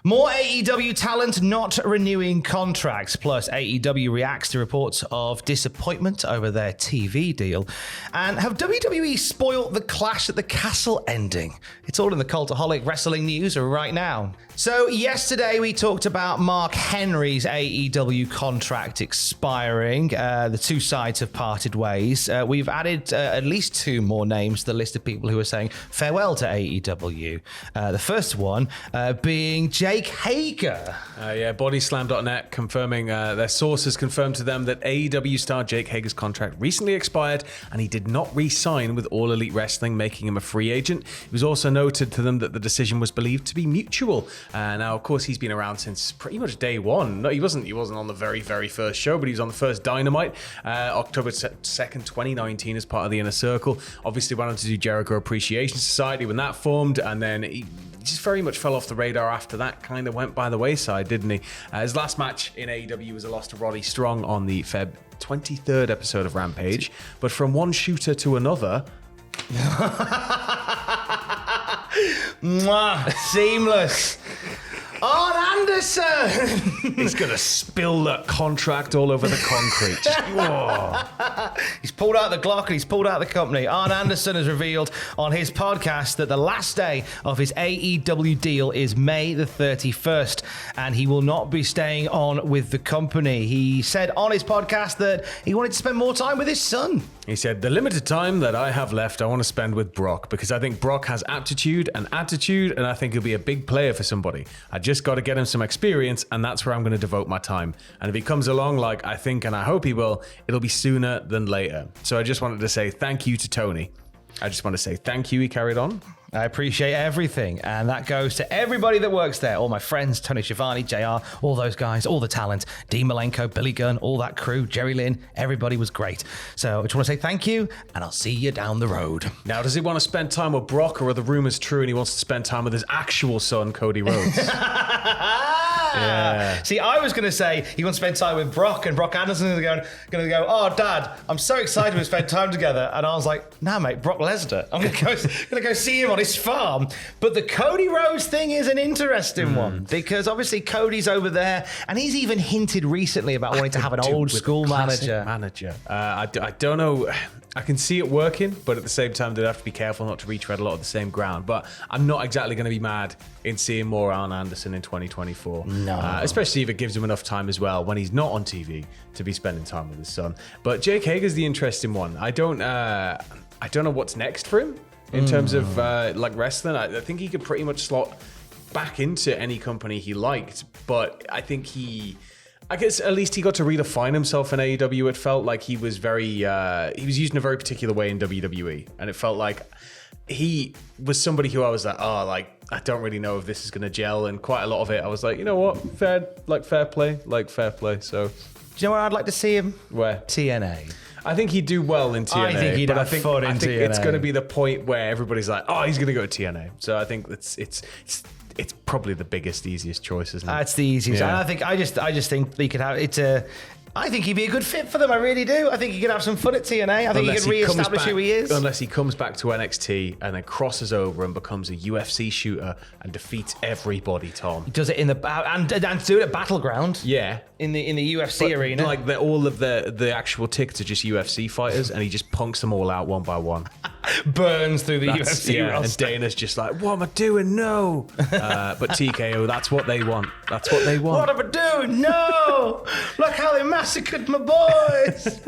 More AEW talent not renewing contracts, plus AEW reacts to reports of disappointment over their TV deal. And have WWE spoiled the Clash at the Castle ending? It's all in the Cultaholic wrestling news right now. So yesterday we talked about Mark Henry's AEW contract expiring. The two sides have parted ways. We've added at least two more names to the list of people who are saying farewell to AEW. The first one being Jake Hager. Bodyslam.net confirming their sources confirmed to them that AEW star Jake Hager's contract recently expired and he did not re-sign with All Elite Wrestling, making him a free agent. It was also noted to them that the decision was believed to be mutual. Now, of course, he's been around since pretty much day one. No, he wasn't on the very, very first show, but he was on the first Dynamite, October 2nd, 2019, as part of the Inner Circle. Obviously went on to do Jericho Appreciation Society when that formed, and then he just very much fell off the radar after that, kind of went by the wayside, didn't he? His last match in AEW was a loss to Roddy Strong on the Feb 23rd episode of Rampage, but from one shooter to another... Mwah, seamless. Arn Anderson! He's going to spill that contract all over the concrete. He's pulled out the Glock and he's pulled out the company. Arn Anderson has revealed on his podcast that the last day of his AEW deal is May the 31st, and he will not be staying on with the company. He said on his podcast that he wanted to spend more time with his son. He said, the limited time that I have left, I want to spend with Brock, because I think Brock has aptitude and attitude, and I think he'll be a big player for somebody. I just got to get him some experience, and that's where I'm going to devote my time. And if he comes along like I think and I hope he will, it'll be sooner than later. So I just wanted to say thank you to Tony. I just want to say thank you, he carried on. I appreciate everything, and that goes to everybody that works there. All my friends, Tony Schiavone, JR, all those guys, all the talent, Dean Malenko, Billy Gunn, all that crew, Jerry Lynn, everybody was great. So I just want to say thank you, and I'll see you down the road. Now, does he want to spend time with Brock, or are the rumors true and he wants to spend time with his actual son, Cody Rhodes? Yeah. See, I was going to say he wants to spend time with Brock, and Brock Anderson is going to go, oh, Dad, I'm so excited to spend time together. And I was like, nah, mate, Brock Lesnar. I'm going to go see him on his farm. But the Cody Rhodes thing is an interesting one, because obviously Cody's over there, and he's even hinted recently about wanting to have an old school manager. I don't know. I can see it working, but at the same time, they'd have to be careful not to retread a lot of the same ground. But I'm not exactly going to be mad in seeing more Arn Anderson in 2024. No. Especially if it gives him enough time as well when he's not on TV to be spending time with his son. But Jake Hager's the interesting one. I don't know what's next for him in terms of like wrestling. I think he could pretty much slot back into any company he liked, but I think I guess at least he got to redefine himself in AEW. It felt like he was he was used in a very particular way in WWE, and it felt like he was somebody who I was like, I don't really know if this is going to gel, and quite a lot of it, I was like, you know what, fair play. So, Do you know where I'd like to see him? Where? TNA. I think he'd do well in TNA. I think he'd have fun in TNA. I think it's going to be the point where everybody's like, oh, he's going to go to TNA. So I think it's probably the biggest, easiest choice, isn't it? That's the easiest. Yeah. And I just think they could have I think he'd be a good fit for them. I really do. I think he could have some fun at TNA. I think he could re-establish who he is. Unless he comes back to NXT and then crosses over and becomes a UFC shooter and defeats everybody, Tom. He does it in and do it at Battleground. Yeah. In the UFC arena. Like all of the actual tickets are just UFC fighters, and he just punks them all out one by one. Burns through the UFC roster. And Dana's just like, what am I doing? No. But TKO, that's what they want. That's what they want. What am I doing? No. Look how they massacred my boys.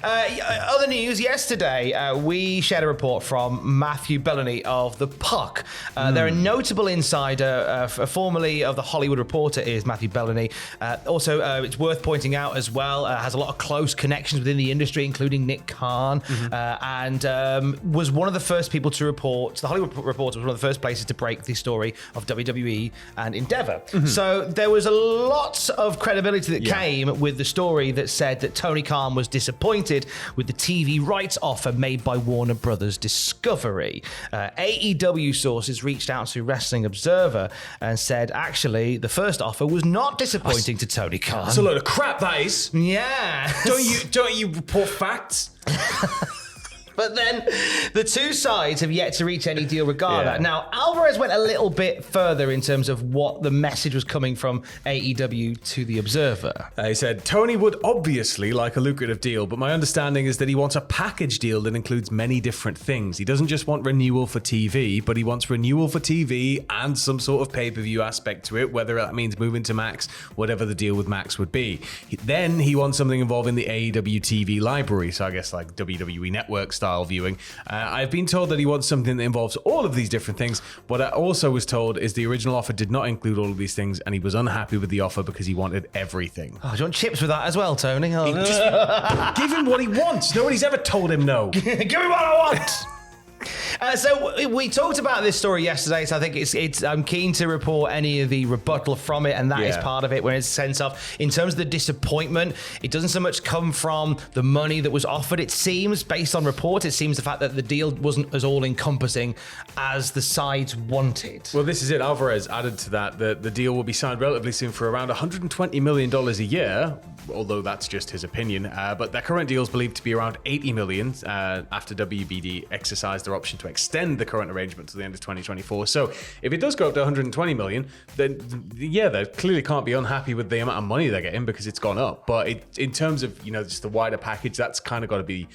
Other news, yesterday we shared a report from Matthew Bellany of The Puck. They're a notable insider, formerly of The Hollywood Reporter is Matthew Bellany. Also, it's worth pointing out as well, has a lot of close connections within the industry, including Nick Khan, and was one of the first people to report, The Hollywood Reporter was one of the first places to break the story of WWE and Endeavor. So there was a lot of credibility that came with the story that said that Tony Khan was disappointed with the TV rights offer made by Warner Brothers Discovery. AEW sources reached out to Wrestling Observer and said, actually, the first offer was not disappointing to Tony Khan. That's a load of crap, that is. Yeah. Don't you report facts? But then the two sides have yet to reach any deal regarding that. Now, Alvarez went a little bit further in terms of what the message was coming from AEW to the Observer. He said, Tony would obviously like a lucrative deal, but my understanding is that he wants a package deal that includes many different things. He doesn't just want renewal for TV, but he wants renewal for TV and some sort of pay-per-view aspect to it, whether that means moving to Max, whatever the deal with Max would be. Then he wants something involving the AEW TV library, so I guess like WWE Network style viewing. I've been told that he wants something that involves all of these different things. What I also was told is the original offer did not include all of these things, and he was unhappy with the offer because he wanted everything. Oh, do you want chips with that as well, Tony? Oh. Just give him what he wants. Nobody's ever told him no. Give me what I want. So we talked about this story yesterday, so I think I'm keen to report any of the rebuttal from it, and that is part of it, when it's sense of, in terms of the disappointment, it doesn't so much come from the money that was offered. It seems, based on reports, it seems the fact that the deal wasn't as all-encompassing as the sides wanted. Well, this is it. Alvarez added to that the deal will be signed relatively soon for around $120 million a year, although that's just his opinion. But their current deal is believed to be around $80 million after WBD exercised their option to extend the current arrangement to the end of 2024. So if it does go up to 120 million, then they clearly can't be unhappy with the amount of money they're getting because it's gone up. But in terms of, just the wider package, that's kind of got to be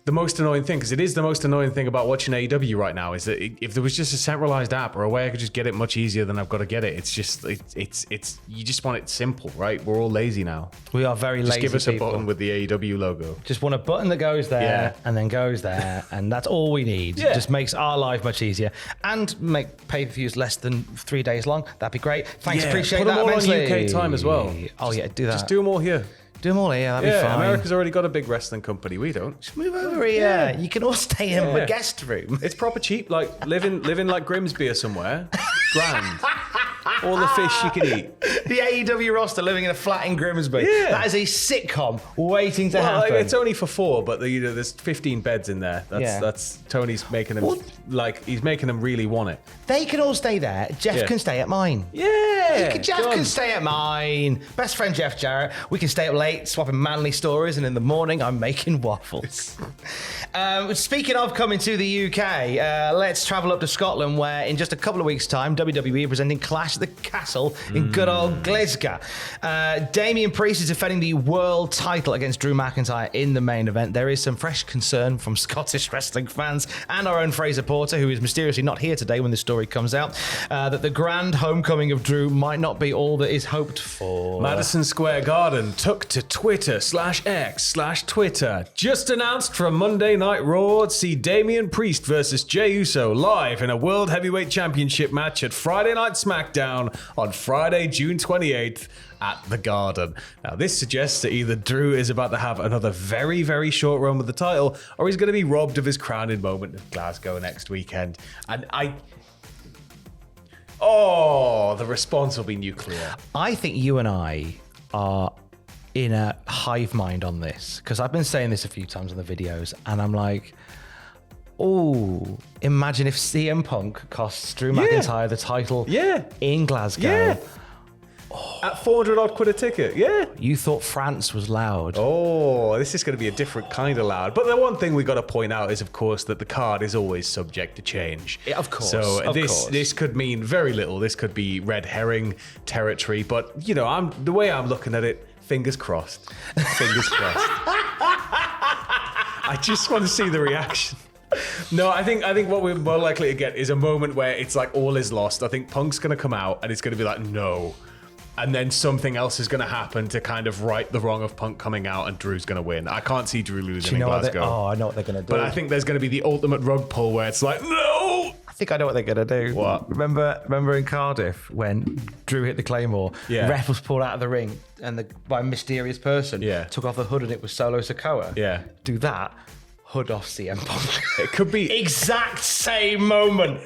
the most annoying thing, because it is the most annoying thing about watching AEW right now, is that if there was just a centralized app or a way I could just get it much easier than I've got to get it, it's just, it's you just want it simple, right? We're all lazy now. We are very lazy. Just give us people. a button with the AEW logo. Just want a button that goes there and then goes there, and that's all we need. It just makes our life much easier, and make pay-per-views less than 3 days long. That'd be great. Thanks, appreciate put that them all immensely. on UK time as well. Oh yeah, do that. Just do them all here. Do them all here, that'd be fine. America's already got a big wrestling company. We don't. Just move over here. You can all stay in the guest room. It's proper cheap, like living like Grimsby or somewhere. Grand. All the fish you can eat. The AEW roster living in a flat in Grimsby. Yeah. That is a sitcom waiting to happen. It's only for 4, but there's 15 beds in there. That's Tony's making them he's making them really want it. They can all stay there. Jeff can stay at mine. Yeah. Jeff can stay at mine. Best friend Jeff Jarrett. We can stay up late swapping manly stories, and in the morning I'm making waffles. Speaking of coming to the UK, let's travel up to Scotland, where in just a couple of weeks' time, WWE are presenting Clash at the Castle in good old Glasgow. Damian Priest is defending the world title against Drew McIntyre in the main event. There is some fresh concern from Scottish wrestling fans and our own Fraser Porter, who is mysteriously not here today when this story comes out, that the grand homecoming of Drew might not be all that is hoped for. Madison Square Garden took to Twitter/X/Twitter. Just announced from Monday Night Raw, see Damian Priest versus Jey Uso live in a World Heavyweight Championship match at Friday Night SmackDown on Friday, June 28th at the Garden. Now, this suggests that either Drew is about to have another very, very short run with the title, or he's going to be robbed of his crowning moment at Glasgow next weekend. And the response will be nuclear. I think you and I are in a hive mind on this, because I've been saying this a few times in the videos, and I'm like, imagine if CM Punk costs Drew McIntyre the title in Glasgow. Yeah. At 400 odd quid a ticket, You thought France was loud. This is going to be a different kind of loud. But the one thing we got to point out is, of course, that the card is always subject to change. Yeah, of course. So this could mean very little. This could be red herring territory. But, the way I'm looking at it, fingers crossed. Fingers crossed. I just want to see the reaction. No, I think what we're more likely to get is a moment where it's like all is lost. I think Punk's going to come out and it's going to be like, no. And then something else is going to happen to kind of right the wrong of Punk coming out, and Drew's going to win. I can't see Drew losing in Glasgow. I know what they're going to do. But I think there's going to be the ultimate rug pull where it's like, no! I think I know what they're going to do. What? Remember in Cardiff when Drew hit the Claymore? Yeah. Ref was pulled out of the ring, and by a mysterious person took off the hood, and it was Solo Sikoa. Yeah. Do that. Hood off CM Punk. It could be exact same moment.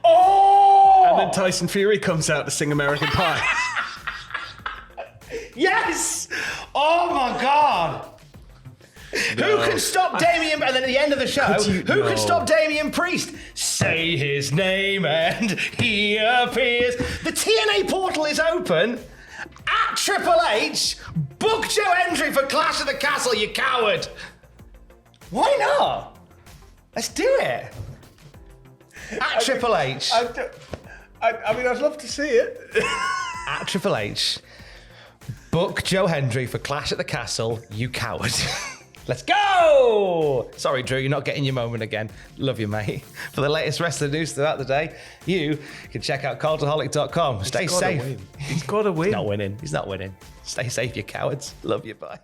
Oh! And then Tyson Fury comes out to sing American Pie. Yes! Oh my God! No. Who can stop Damian? And then at the end of the show, who can stop Damian Priest? Say his name and he appears. The TNA portal is open. At Triple H, book Joe Hendry for Clash of the Castle, you coward. Why not? Let's do it. At Triple H. I mean, I'd love to see it. At Triple H. Book Joe Hendry for Clash at the Castle, you coward. Let's go! Sorry, Drew, you're not getting your moment again. Love you, mate. For the latest wrestling news throughout the day, you can check out cultaholic.com. Stay safe. He's got to win. He's not winning. He's not winning. Stay safe, you cowards. Love you, bye.